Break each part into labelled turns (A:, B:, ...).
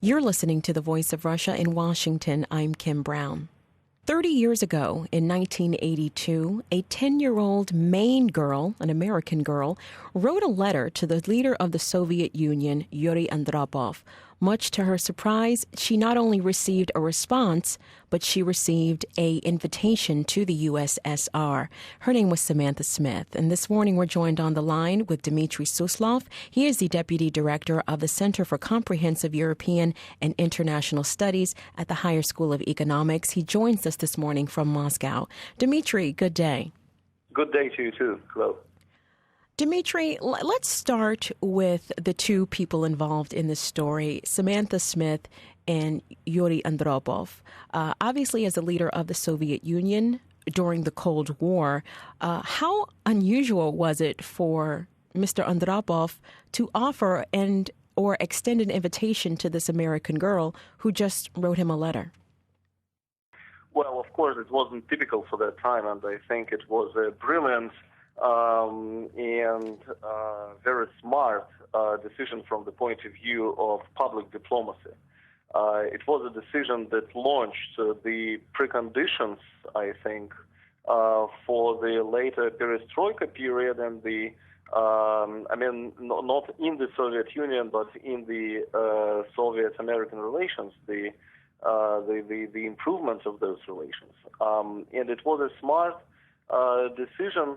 A: You're listening to the Voice of Russia in Washington. I'm Kim Brown. 30 years ago, in 1982, a 10-year-old Maine girl, an American girl, wrote a letter to the leader of the Soviet Union, Yuri Andropov. Much to her surprise, she not only received a response, but she received an invitation to the USSR. Her name was Samantha Smith, and this morning we're joined on the line with Dmitri Suslov. He is the Deputy Director of the Center for Comprehensive European and International Studies at the Higher School of Economics. He joins us this morning from Moscow. Dmitri, good day.
B: Good day to you too. Hello.
A: Dmitri, let's start with the two people involved in this story, Samantha Smith and Yuri Andropov. Obviously, as a leader of the Soviet Union during the Cold War, how unusual was it for Mr. Andropov to offer or extend an invitation to this American girl who just wrote him a letter?
B: Well, of course, it wasn't typical for that time, and I think it was a brilliant and very smart decision from the point of view of public diplomacy. It was a decision that launched the preconditions, I think, for the later perestroika period and not in the Soviet Union, but in the Soviet-American relations, the improvements of those relations. And it was a smart decision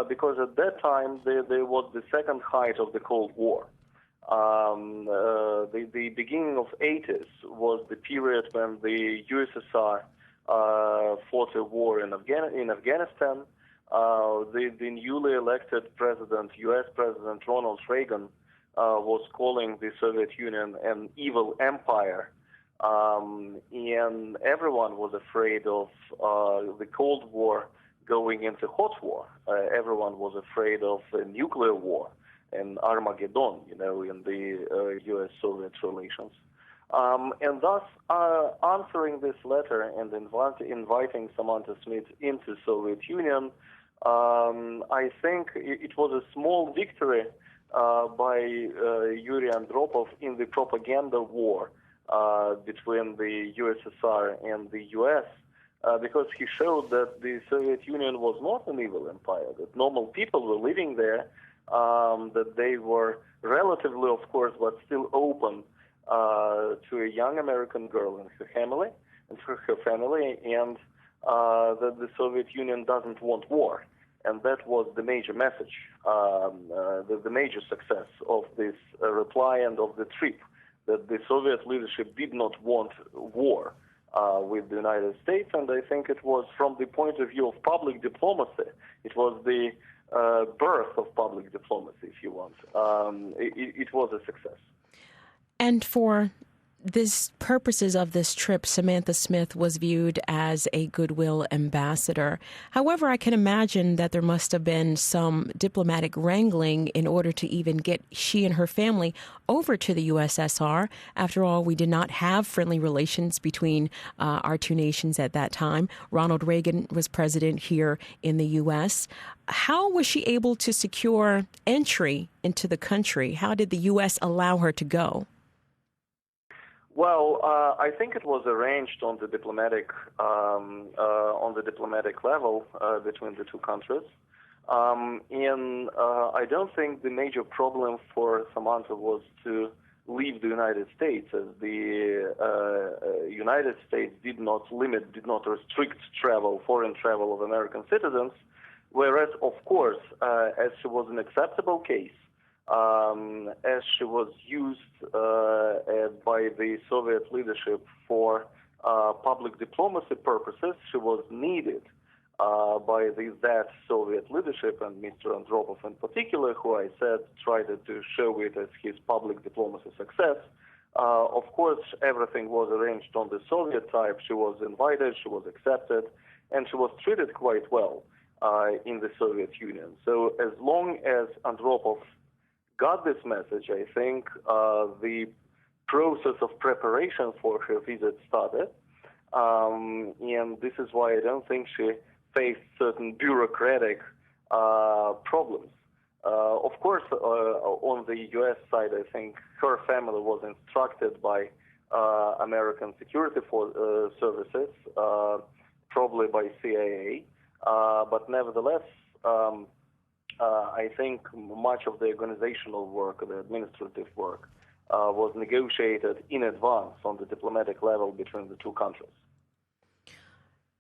B: because at that time there was the second height of the Cold War. The beginning of 80s was the period when the USSR fought a war in Afghanistan. The newly elected president, U.S. President Ronald Reagan, was calling the Soviet Union an evil empire. And everyone was afraid of the Cold War going into hot war. Everyone was afraid of a nuclear war and Armageddon, in the U.S.-Soviet relations. And thus, answering this letter and inviting Samantha Smith into Soviet Union, I think it was a small victory by Yuri Andropov in the propaganda war between the USSR and the U.S., because he showed that the Soviet Union was not an evil empire, that normal people were living there, that they were relatively, of course, but still open to a young American girl and her family, and that the Soviet Union doesn't want war. And that was the major message, the major success of this reply and of the trip, that the Soviet leadership did not want war with the United States. And I think it was, from the point of view of public diplomacy, it was the birth of public diplomacy, if you want. It was a success.
A: And for these purposes of this trip, Samantha Smith was viewed as a goodwill ambassador. However, I can imagine that there must have been some diplomatic wrangling in order to even get she and her family over to the USSR. After all, we did not have friendly relations between our two nations at that time. Ronald Reagan was president here in the U.S. How was she able to secure entry into the country? How did the U.S. allow her to go?
B: Well, I think it was arranged on the diplomatic level between the two countries, and I don't think the major problem for Samantha was to leave the United States, as the United States did not restrict foreign travel of American citizens, whereas, of course, as she was an acceptable case, as she was used by the Soviet leadership for public diplomacy purposes, she was needed by that Soviet leadership, and Mr. Andropov in particular, who I said tried to show it as his public diplomacy success. Of course, everything was arranged on the Soviet type. She was invited, she was accepted, and she was treated quite well in the Soviet Union. So as long as Andropov got this message, I think the process of preparation for her visit started, and this is why I don't think she faced certain bureaucratic problems. Of course, on the U.S. side, I think her family was instructed by American security services, probably by CIA. But nevertheless, I think much of the organizational work, the administrative work, was negotiated in advance on the diplomatic level between the two countries.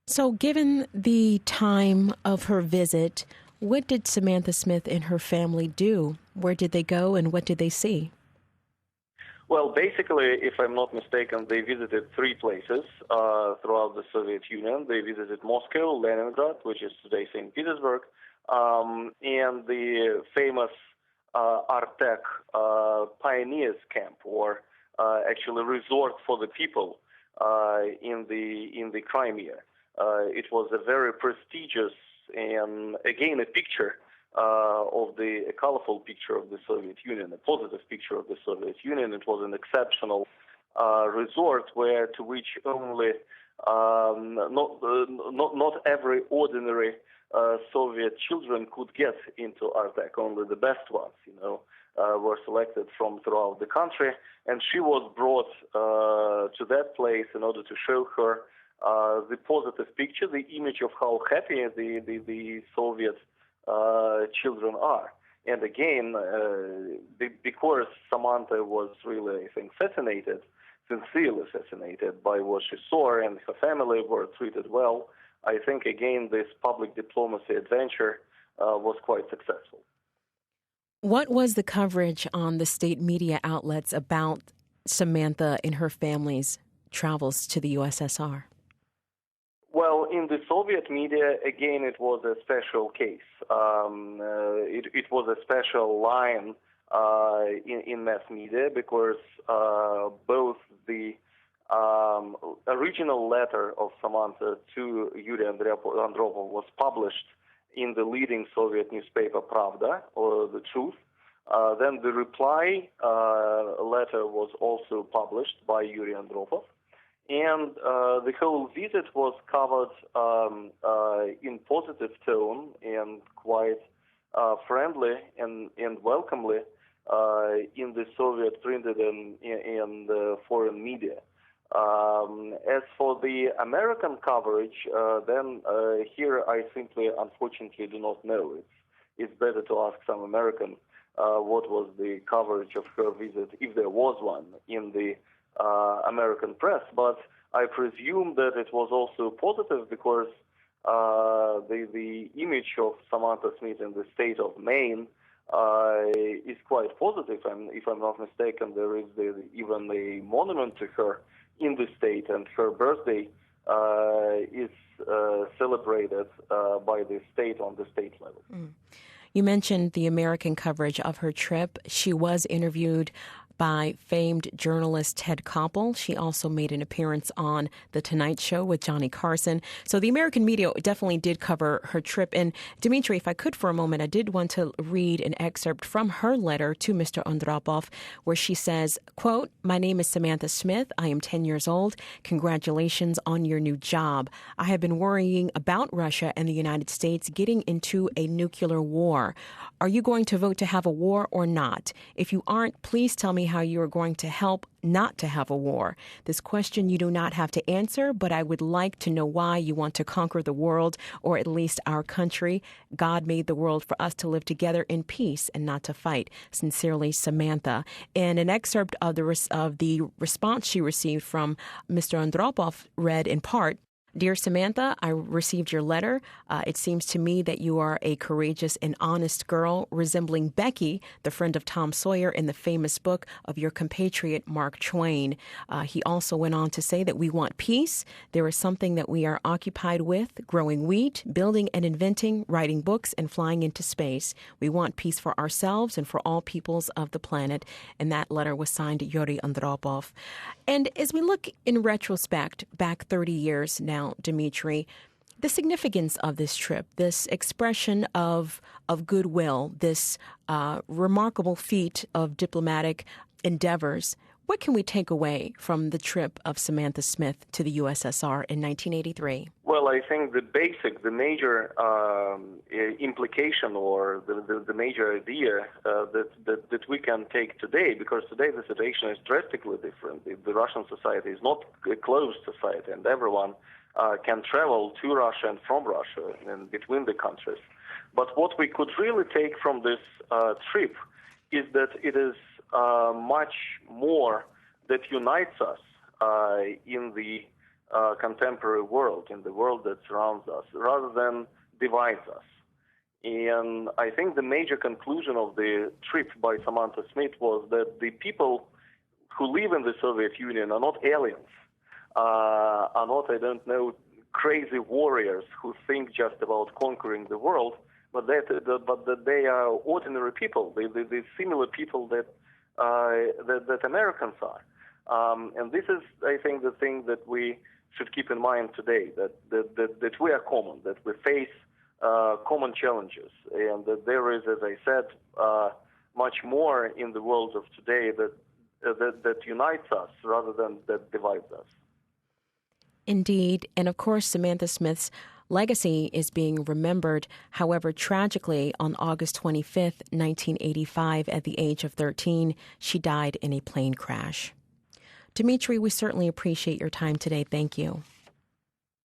A: So given the time of her visit, what did Samantha Smith and her family do? Where did they go and what did they see?
B: Well, basically, if I'm not mistaken, they visited three places throughout the Soviet Union. They visited Moscow, Leningrad, which is today St. Petersburg, and the famous Artek Pioneers Camp, or actually resort for the people in the Crimea. It was a very prestigious and, again, a colorful picture of the Soviet Union, a positive picture of the Soviet Union. It was an exceptional resort to which only not every ordinary Soviet children could get into Artek. Only the best ones, were selected from throughout the country, and she was brought to that place in order to show her the positive picture, the image of how happy the Soviet children are. And again, because Samantha was really, I think, sincerely fascinated by what she saw, and her family were treated well, I think, again, this public diplomacy adventure was quite successful.
A: What was the coverage on the state media outlets about Samantha and her family's travels to the USSR?
B: Well, in the Soviet media, again, it was a special case. It was a special line in mass media because both the original letter of Samantha to Yuri Andropov was published in the leading Soviet newspaper Pravda, or The Truth. Then the reply letter was also published by Yuri Andropov. And the whole visit was covered in positive tone and quite friendly and welcomely in the Soviet printed and foreign media. As for the American coverage, then here I simply, unfortunately, do not know. It's better to ask some American what was the coverage of her visit, if there was one, in the American press, but I presume that it was also positive because the image of Samantha Smith in the state of Maine is quite positive, and if I'm not mistaken, there is even a monument to her in the state, and her birthday is celebrated by the state on the state level.
A: You mentioned the American coverage of her trip. She was interviewed by famed journalist Ted Koppel. She also made an appearance on The Tonight Show with Johnny Carson. So the American media definitely did cover her trip. And Dmitri, if I could for a moment, I did want to read an excerpt from her letter to Mr. Andropov, where she says, quote, "My name is Samantha Smith. I am 10 years old. Congratulations on your new job. I have been worrying about Russia and the United States getting into a nuclear war. Are you going to vote to have a war or not? If you aren't, please tell me how you are going to help not to have a war. This question you do not have to answer, but I would like to know why you want to conquer the world, or at least our country. God made the world for us to live together in peace and not to fight. Sincerely, Samantha." And an excerpt of the response she received from Mr. Andropov read in part, "Dear Samantha, I received your letter. It seems to me that you are a courageous and honest girl, resembling Becky, the friend of Tom Sawyer in the famous book of your compatriot Mark Twain." He also went on to say that we want peace. There is something that we are occupied with: growing wheat, building and inventing, writing books, and flying into space. We want peace for ourselves and for all peoples of the planet. And that letter was signed Yuri Andropov. And as we look in retrospect, back 30 years now, Dmitri, the significance of this trip, this expression of goodwill, this remarkable feat of diplomatic endeavors, what can we take away from the trip of Samantha Smith to the USSR in 1983?
B: Well, I think the major implication or the major idea that we can take today, because today the situation is drastically different. The Russian society is not a closed society, and everyone can travel to Russia and from Russia and between the countries. But what we could really take from this trip is that it is much more that unites us in the contemporary world, in the world that surrounds us, rather than divides us. And I think the major conclusion of the trip by Samantha Smith was that the people who live in the Soviet Union are not aliens, are not, I don't know, crazy warriors who think just about conquering the world, but that they are ordinary people, the similar people that Americans are. And this is, I think, the thing that we should keep in mind today, that we are common, that we face common challenges, and that there is, as I said, much more in the world of today that unites us rather than that divides us.
A: Indeed. And of course, Samantha Smith's legacy is being remembered. However, tragically, on August 25th, 1985, at the age of 13, she died in a plane crash. Dmitri, we certainly appreciate your time today. Thank you.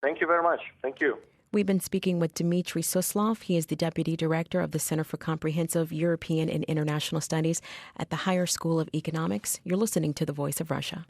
B: Thank you very much. Thank you.
A: We've been speaking with Dmitri Suslov. He is the Deputy Director of the Center for Comprehensive European and International Studies at the Higher School of Economics. You're listening to The Voice of Russia.